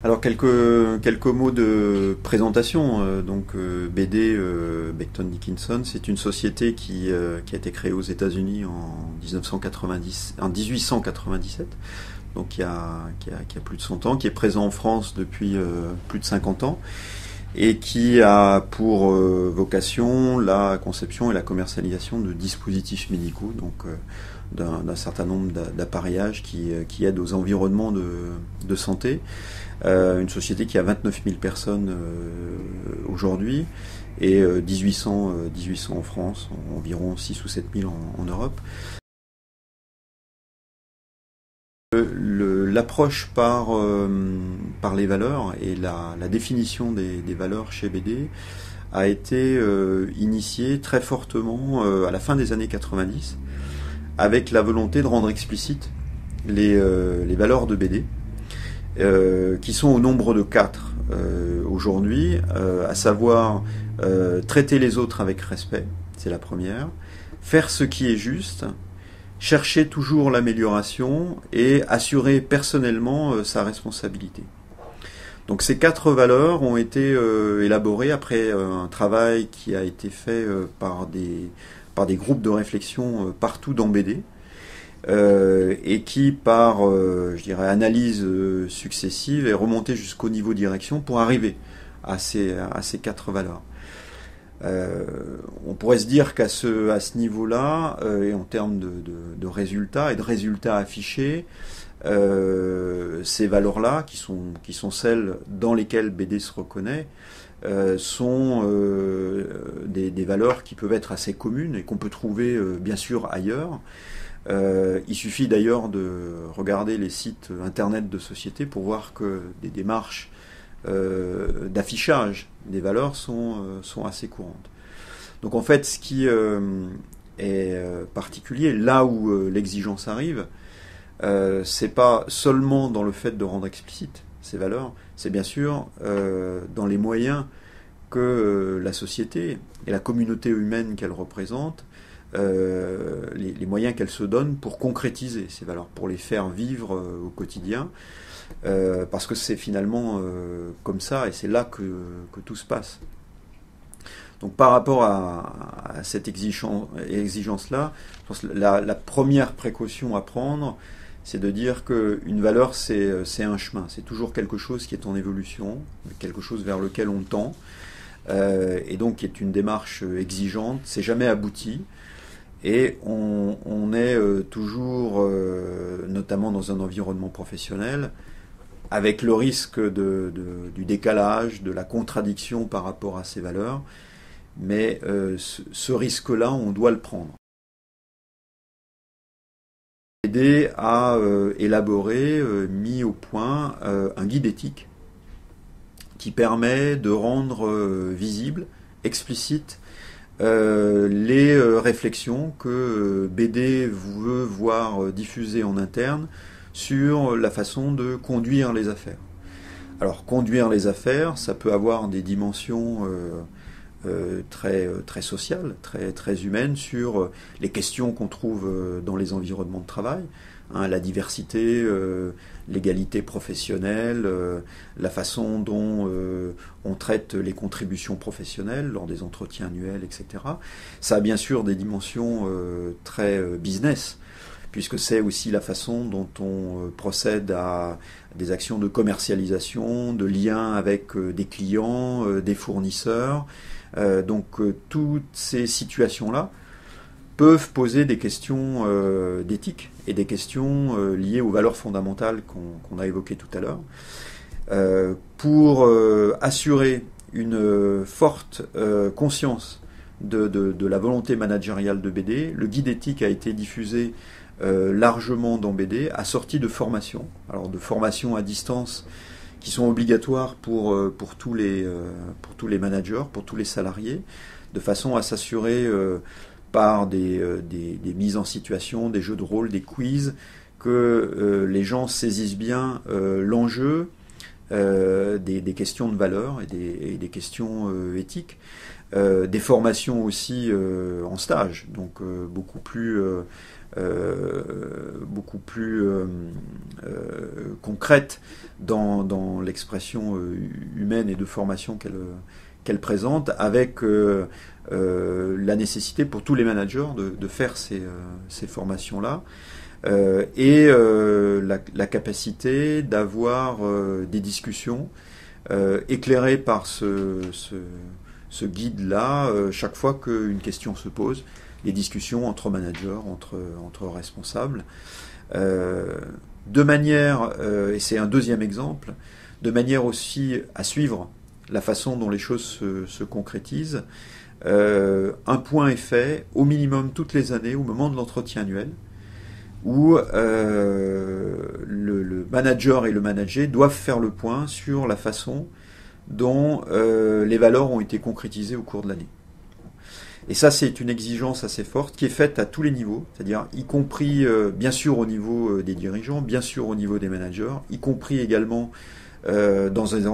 Alors quelques mots de présentation. BD Becton Dickinson, c'est une société qui a été créée aux États-Unis en 1897, donc qui a plus de 100 ans, qui est présent en France depuis plus de 50 ans, et qui a pour vocation la conception et la commercialisation de dispositifs médicaux, d'un certain nombre d'appariages qui aident aux environnements de santé. Une société qui a 29 000 personnes aujourd'hui et 1800 en France, environ 6 ou 7 000 en Europe. L'approche par les valeurs et la définition des valeurs chez BD a été initiée très fortement à la fin des années 90 avec la volonté de rendre explicite les valeurs de BD. Qui sont au nombre de 4 aujourd'hui, à savoir traiter les autres avec respect, c'est la première, faire ce qui est juste, chercher toujours l'amélioration et assurer personnellement sa responsabilité. Donc ces 4 valeurs ont été élaborées après un travail qui a été fait par des groupes de réflexion partout dans BD. Et qui, par analyse successive, est remonté jusqu'au niveau direction pour arriver à ces 4 valeurs. On pourrait se dire qu'à ce niveau-là, et en termes de résultats et de résultats affichés, ces valeurs-là, qui sont celles dans lesquelles BD se reconnaît, sont des valeurs qui peuvent être assez communes et qu'on peut trouver bien sûr ailleurs. Il suffit d'ailleurs de regarder les sites internet de sociétés pour voir que des démarches d'affichage des valeurs sont assez courantes. Donc en fait, ce qui est particulier, là où l'exigence arrive, c'est pas seulement dans le fait de rendre explicite ces valeurs, c'est bien sûr dans les moyens que la société et la communauté humaine qu'elle représente, les moyens qu'elle se donne pour concrétiser ces valeurs, pour les faire vivre au quotidien, parce que c'est finalement comme ça, et c'est là que tout se passe. Donc par rapport à cette exigence-là, la première précaution à prendre, c'est de dire qu'une valeur, c'est un chemin, c'est toujours quelque chose qui est en évolution, quelque chose vers lequel on tend, et donc qui est une démarche exigeante, c'est jamais abouti. Et on est toujours, notamment dans un environnement professionnel, avec le risque du décalage, de la contradiction par rapport à ces valeurs. Mais ce risque-là, on doit le prendre. Aider à élaborer, mis au point, un guide éthique qui permet de rendre visible, explicite, les réflexions que BD veut voir diffusées en interne sur la façon de conduire les affaires. Alors conduire les affaires, ça peut avoir des dimensions très sociales, très humaines sur les questions qu'on trouve dans les environnements de travail, la diversité, l'égalité professionnelle, la façon dont on traite les contributions professionnelles lors des entretiens annuels, etc. Ça a bien sûr des dimensions très business, puisque c'est aussi la façon dont on procède à des actions de commercialisation, de lien avec des clients, des fournisseurs. Toutes ces situations-là peuvent poser des questions d'éthique et des questions liées aux valeurs fondamentales qu'on a évoquées tout à l'heure, pour assurer une forte conscience de la volonté managériale de BD. Le guide éthique a été diffusé largement dans BD, assorti de formations, alors de formations à distance qui sont obligatoires pour tous les managers, pour tous les salariés, de façon à s'assurer par des mises en situation, des jeux de rôle, des quiz, que les gens saisissent bien l'enjeu des questions de valeur et des questions éthiques, des formations aussi en stage, donc beaucoup plus concrète dans l'expression humaine et de formation qu'elle présente, avec la nécessité pour tous les managers de faire ces formations-là, et la capacité d'avoir des discussions éclairées par ce guide-là chaque fois qu'une question se pose, les discussions entre managers, entre responsables, de manière, et c'est un deuxième exemple, de manière aussi à suivre la façon dont les choses se concrétisent. Un point est fait au minimum toutes les années au moment de l'entretien annuel, où le manager et le manager doivent faire le point sur la façon dont les valeurs ont été concrétisées au cours de l'année. Et ça, c'est une exigence assez forte qui est faite à tous les niveaux, c'est-à-dire y compris bien sûr au niveau des dirigeants, bien sûr au niveau des managers, y compris également dans des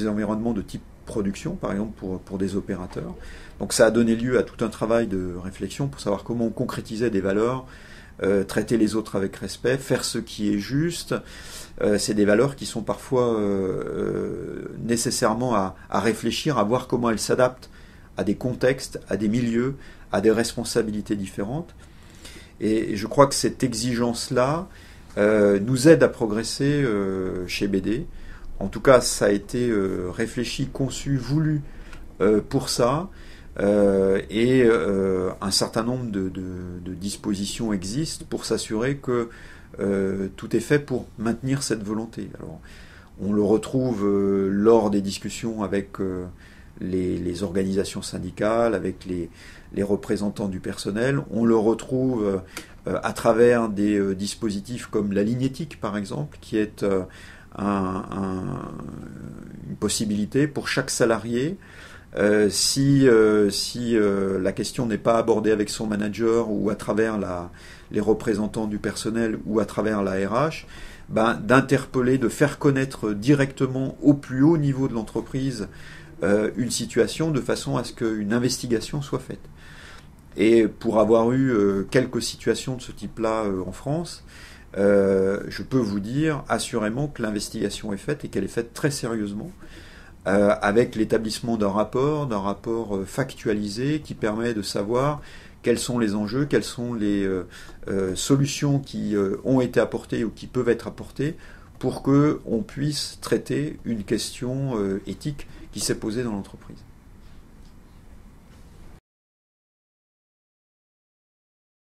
environnements de type production, par exemple pour des opérateurs. Donc ça a donné lieu à tout un travail de réflexion pour savoir comment on concrétisait des valeurs, traiter les autres avec respect, faire ce qui est juste. C'est des valeurs qui sont parfois nécessairement à réfléchir, à voir comment elles s'adaptent à des contextes, à des milieux, à des responsabilités différentes. Et je crois que cette exigence-là nous aide à progresser chez BD. En tout cas, ça a été réfléchi, conçu, voulu pour ça. Et un certain nombre de dispositions existent pour s'assurer que tout est fait pour maintenir cette volonté. Alors, on le retrouve lors des discussions avec les organisations syndicales, avec les représentants du personnel. On le retrouve à travers des dispositifs comme la ligne éthique, par exemple, qui est une possibilité pour chaque salarié. Si la question n'est pas abordée avec son manager ou à travers les représentants du personnel ou à travers la RH, d'interpeller, de faire connaître directement au plus haut niveau de l'entreprise une situation de façon à ce qu'une investigation soit faite. Et pour avoir eu quelques situations de ce type-là en France, je peux vous dire assurément que l'investigation est faite et qu'elle est faite très sérieusement, avec l'établissement d'un rapport factualisé qui permet de savoir quels sont les enjeux, quelles sont les solutions qui ont été apportées ou qui peuvent être apportées pour qu'on puisse traiter une question éthique qui s'est posée dans l'entreprise.